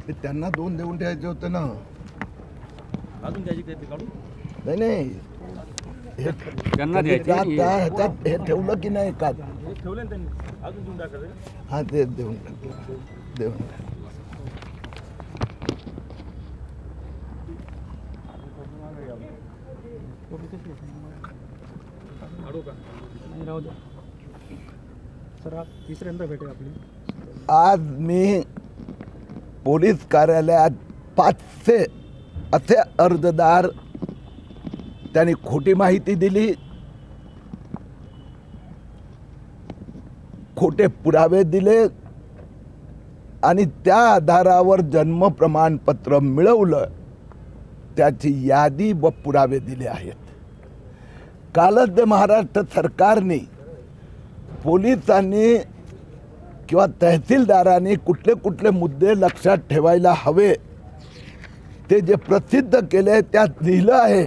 ते त्यांना 2 देऊन ठेवायचे होते ना. अजून द्यायची ते काढून नाही नाही हे त्यांना द्यायचे ह्याच्यात हे ठेवलं की नाही का ठेवले ना त्यांनी अजून देऊन टाकायचं. हा ते देऊन देऊन काढू का नाही राहू द्या सर. आज तिसऱ्यांदा भेट आहे आपली. आज मी पोलीस कार्यालयात 500 असे अर्जदार त्यांनी खोटी माहिती दिली, खोटे पुरावे दिले आणि त्या आधारावर जन्म प्रमाणपत्र मिळवलं, त्याची यादी व पुरावे दिले आहेत. कालच महाराष्ट्र सरकारने पोलिसांनी किंवा तहसीलदारांनी कुठले कुठले मुद्दे लक्षात ठेवायला हवे ते जे प्रसिद्ध केले त्यात लिहिलं आहे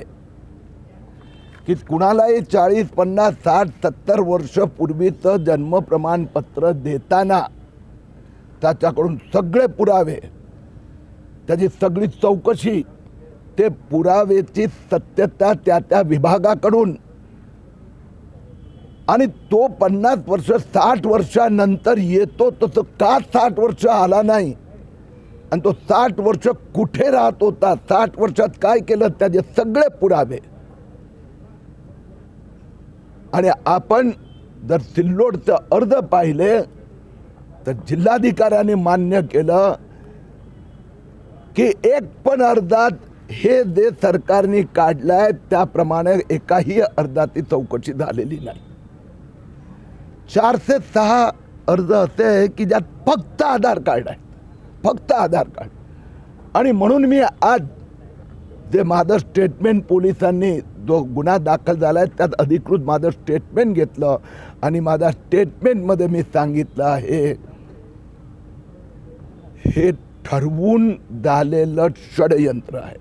की कुणालाही 40, 50, 60, 70 वर्ष पूर्वीचं जन्म प्रमाणपत्र देताना त्याच्याकडून सगळे पुरावे, त्याची सगळी चौकशी, ते पुराव्याची सत्यता त्या विभागाकडून, आणि तो 50 वर्ष 60 वर्षानंतर येतो तसं का 60 वर्ष आला नाही, आणि तो 60 वर्ष कुठे राहत होता, 60 वर्षात काय केलं, त्याचे सगळे पुरावे. आणि आपण जर सिल्लोडचं अर्ज पाहिले तर जिल्हाधिकाऱ्यांनी मान्य केलं की एक पण अर्जात हे जे सरकारने काढलाय त्याप्रमाणे एकाही अर्जाची चौकशी झालेली नाही. 406 अर्ज असे आहे की ज्यात फक्त आधार कार्ड आहे, फक्त आधार कार्ड. आणि म्हणून मी आज जे माझं स्टेटमेंट पोलिसांनी जो गुन्हा दाखल झाला आहे त्यात अधिकृत माझं स्टेटमेंट घेतलं आणि माझ्या स्टेटमेंटमध्ये मी सांगितलं आहे हे ठरवून झालेलं षडयंत्र आहे.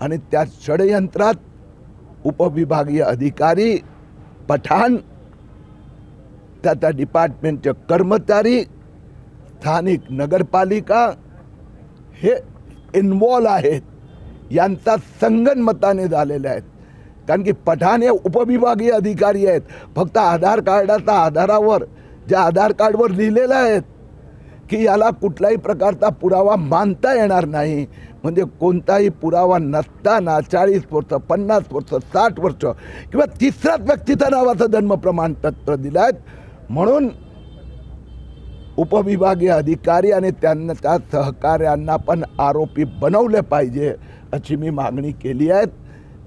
आणि त्या षडयंत्रात उपविभागीय अधिकारी, पठाण, त्या डिपार्टमेंटचे कर्मचारी, स्थानिक नगरपालिका हे इन्वॉल्व आहेत. यांचा संगनमताने झालेले आहेत. कारण की पठाण हे उपविभागीय अधिकारी आहेत. फक्त आधार कार्डाच्या आधारावर, ज्या आधार कार्डवर लिहिलेलं आहेत की याला कुठल्याही प्रकारचा पुरावा मानता येणार नाही, म्हणजे कोणताही पुरावा नसताना 40 वर्ष, 50 वर्ष, 60 वर्ष किंवा तिसऱ्याच व्यक्तीच्या नावाचं जन्म प्रमाणपत्र दिलं आहेत. म्हणून उपविभागीय अधिकारी आणि त्यांच्या सहकार्यांना पण आरोपी बनवले पाहिजे अशी मी मागणी केली आहे.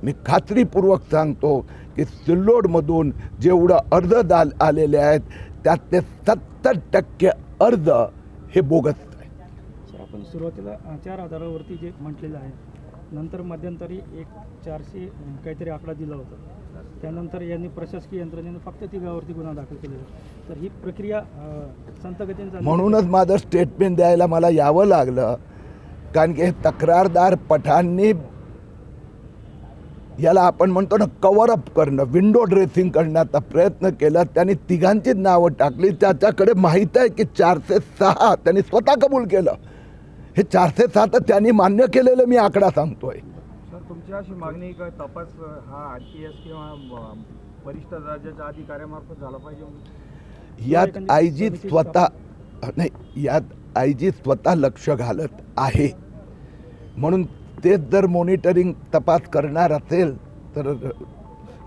मी खात्रीपूर्वक सांगतो की सिल्लोडमधून जेवढं अर्ज आलेले आहेत त्यातले 70% अर्ज हे बोगस आहेत. सर, आपण सुरुवातीला 4 आधारावरती जे म्हटलेलं आहे, नंतर मध्यंतरी 400 काहीतरी आकडा दिला होता. त्यानंतर यांनी प्रशासकीय यंत्रणेने फक्त 3 गुन्हा दाखल केलेला. तर ही प्रक्रिया संत गतीने, म्हणूनच माझं स्टेटमेंट द्यायला मला यावं लागलं. कारण की हे तक्रारदार पठाणनी याला आपण म्हणतो ना कव्हर अप करणं, विंडो ड्रेसिंग करण्याचा प्रयत्न केला. त्यांनी 3घांचीच नावं टाकली. त्याच्याकडे माहीत आहे की 406 त्यांनी स्वतः कबूल केलं. हे 406 तर त्यांनी मान्य केलेलं मी आकडा सांगतोय. सर, तुमची अशी मागणी का तपास हा IPS किंवा वरिष्ठ दर्जाच्या अधिकाऱ्यामार्फत झाला पाहिजे? यात IG स्वतः नाही, यात IG स्वतः लक्ष घालत आहे. म्हणून तेच जर मॉनिटरिंग तपास करणार असेल तर,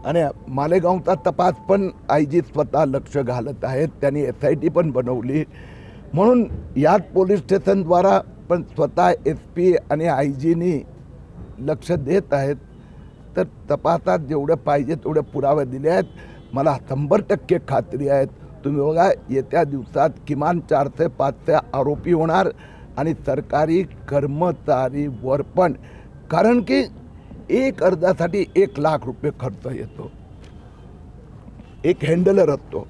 आणि मालेगावचा तपास पण IG स्वतः लक्ष घालत आहेत. त्यांनी SIT पण बनवली. म्हणून यात पोलीस स्टेशनद्वारा पण स्वतः SP आणि IGनी लक्ष देत आहेत. तर तपासात जेवढे पाहिजे तेवढे पुरावे दिले आहेत. मला 100% खात्री आहेत. तुम्ही बघा, येत्या दिवसात किमान 400-500 आरोपी होणार आणि सरकारी कर्मचारीवर पण. कारण की एक अर्जासाठी 1 लाख रुपये खर्च येतो. एक हँडलर असतो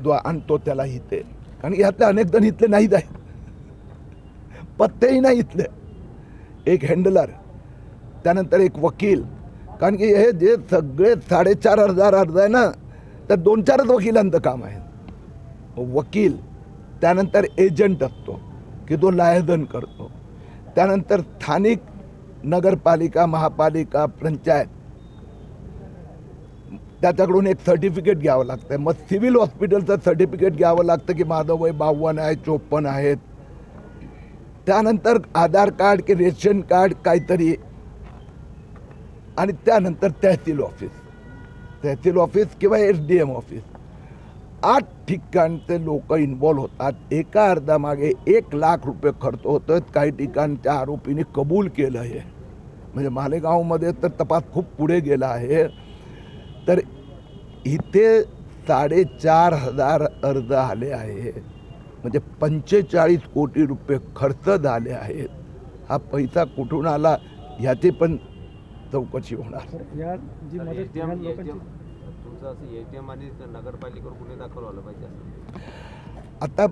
जो आणतो त्याला इथे. कारण यातले अनेक जण इथले नाहीत आहेत, पत्तेही नाही इथले. एक हँडलर, त्यानंतर एक वकील. कारण की हे जे सगळे 4,500 अर्ज आहे ना, तर 2-4 वकिलांचं काम आहे. वकील, त्यानंतर एजंट असतो की तो लायजन करतो, त्यानंतर स्थानिक नगरपालिका, महापालिका, पंचायत त्याच्याकडून एक सर्टिफिकेट घ्यावं लागतं. मग सिव्हिल हॉस्पिटलचं सर्टिफिकेट घ्यावं लागतं की माझं वय 52 आहे, 54 आहेत. त्यानंतर आधार कार्ड की रेशन कार्ड काहीतरी, आणि त्यानंतर तहसील ऑफिस किंवा SDM ऑफिस. 8 ठिकाणचे लोक इन्व्हॉल्व होतात. एका अर्जामागे 1 लाख रुपये खर्च होतो. काही ठिकाणच्या आरोपीने कबूल केलं आहे. म्हणजे मालेगावमध्ये तर तपास खूप पुढे गेला आहे. तर इथे 4,500 अर्ज आले आहे. म्हणजे 45 कोटी रुपये खर्च झाले आहेत. हा पैसा कुठून आला ह्याची पण चौकशी होणार. तर या जी मदत या लोकांची तुमचं असं ATM आणि नगरपालिकेवर गुन्हे दाखल व्हायला पाहिजे असं. आता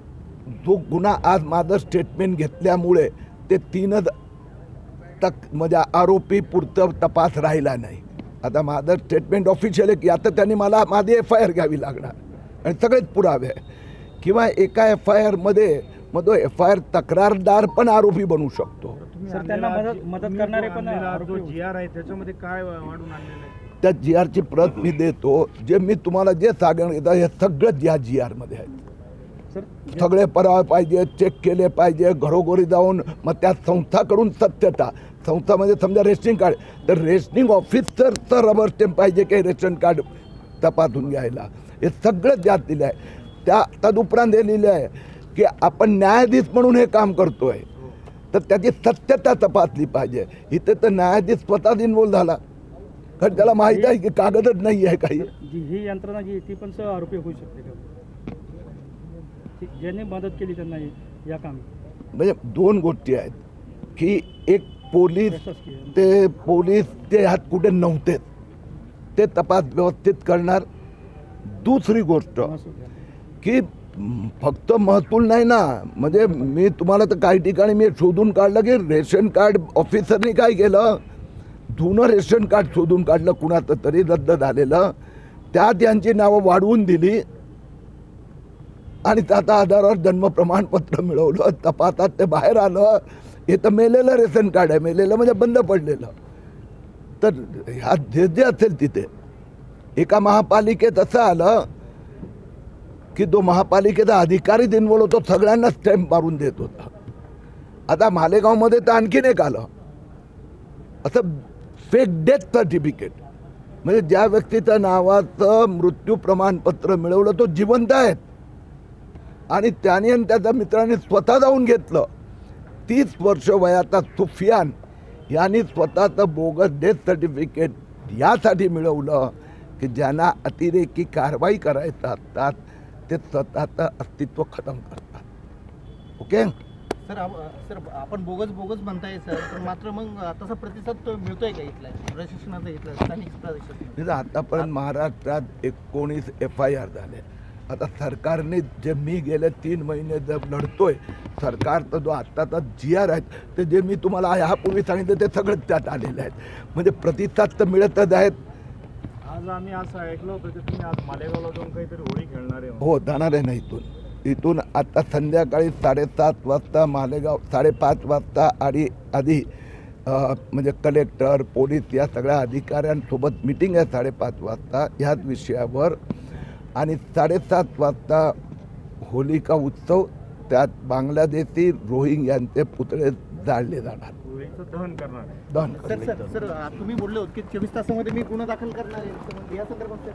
जो गुन्हा आज माझं स्टेटमेंट घेतल्यामुळे ते 3% म्हणजे आरोपी पुरतं तपास राहिला नाही. आता माझं स्टेटमेंट ऑफिशियल आहे की आता त्यांनी मला माझी FIR घ्यावी लागणार आणि सगळेच पुरावे आहे. किंवा एका FIRमध्ये मग तो FIR तक्रारदार पण आरोपी बनू शकतो. सर, त्यांना मदत करणारे पण आरोपी होते. GR आहे त्याच्यामध्ये काय वाढून आणलेलं आहे? त्या GRची प्रत मी देतो. जे मी तुम्हाला जे सांगितलं हे सगळं या GRमध्ये आहे. सर, सगळे पुरावे पाहिजे, चेक केले पाहिजे, घरोघरी जाऊन मग त्या संस्थाकडून सत्यता. संस्थामध्ये समजा रेशनिंग कार्ड, तर रेशनिंग ऑफिसरचं रबर स्टॅम्प पाहिजे की रेशन कार्ड तपासून घ्यायला. हे सगळं ज्यात दिलं आहे. त्या तदुपरांत हे लिहिलं आहे की आपण न्यायाधीश म्हणून हे काम करतोय, तर त्याची सत्यता तपासली पाहिजे. इथे तर न्यायाधीश स्वतःच इन्व्हॉल्व झाला, कारण त्याला माहिती आहे की कागदच नाही आहे काही. जी ही यंत्रणा जी आहे ती पण सह आरोपी होऊ शकते का? ज्यांनी मदत केली त्यांना या कामी. म्हणजे 2 गोष्टी आहेत की एक पोलीस प्रशासकीय ते ह्यात कुठे नव्हतेच, ते तपास व्यवस्थित करणार. दुसरी गोष्ट महसूल. की फक्त महसूल नाही ना. म्हणजे मी तुम्हाला तर काही ठिकाणी मी शोधून काढलं की रेशन कार्ड ऑफिसरनी काय केलं, जुनं रेशन कार्ड शोधून काढलं कुणाचं तरी रद्द झालेलं, त्यात यांची नावं वाढवून दिली आणि त्याच्या आधारावर जन्म प्रमाणपत्र मिळवलं. तपासात ते बाहेर आलं, हे तर मेलेलं रेशन कार्ड आहे. मेलेलं म्हणजे बंद पडलेलं. तर ह्यात जे असेल तिथे एका महापालिकेत असं आलं की तो महापालिकेचा अधिकारीच इन्व्हॉल्व होतो, सगळ्यांना स्टॅम्प मारून देत होता. आता मालेगावमध्ये तर आणखीन एक आलं असं फेक डेथ सर्टिफिकेट. म्हणजे ज्या व्यक्तीच्या नावाचं मृत्यू प्रमाणपत्र मिळवलं तो जिवंत आहेत आणि त्याने आणि त्याच्या मित्राने स्वतः जाऊन घेतलं. 30 वर्ष वयाचा सुफियान यांनी स्वतःचं बोगस डेथ सर्टिफिकेट यासाठी मिळवलं की ज्यांना अतिरेकी कारवाई करायचं असतात ते स्वतःचं अस्तित्व खतम करतात. ओके सर, आपण बोगस म्हणताय सर, पण मात्र मग तसा प्रतिसाद तो मिळतोय का इथला प्रशासनाचा, इथला स्थानिक प्रशासन? आतापर्यंत महाराष्ट्रात 19 FIR झाले. आता सरकारने जे मी गेले 3 महिने जर लढतोय, सरकारचा जो आत्ताचा GR आहे ते जे मी तुम्हाला ह्यापूर्वी सांगितलं ते सगळंच त्यात आलेलं आहे. म्हणजे प्रतिसाद तर मिळतच आहेत. आम्ही असं ऐकलं होतं की तुम्ही आज मालेगावला जाऊन काहीतरी होळी खेळणार आहे. हो, जाणार आहे ना इथून आता संध्याकाळी 7:30 वाजता मालेगाव, 5:30 वाजता आणि आधी म्हणजे कलेक्टर, पोलीस या सगळ्या अधिकाऱ्यांसोबत मिटिंग आहे 5:30 वाजता ह्याच विषयावर. आणि 7:30 वाजता होलिका उत्सव, त्यात बांगलादेशी रोहिंग्यांचे पुतळे जाळले जाणार, दहन करणार. दहन. सर तुम्ही बोलले होते की 24 तासामध्ये मी गुन्हा दाखल करणार आहे, या संदर्भात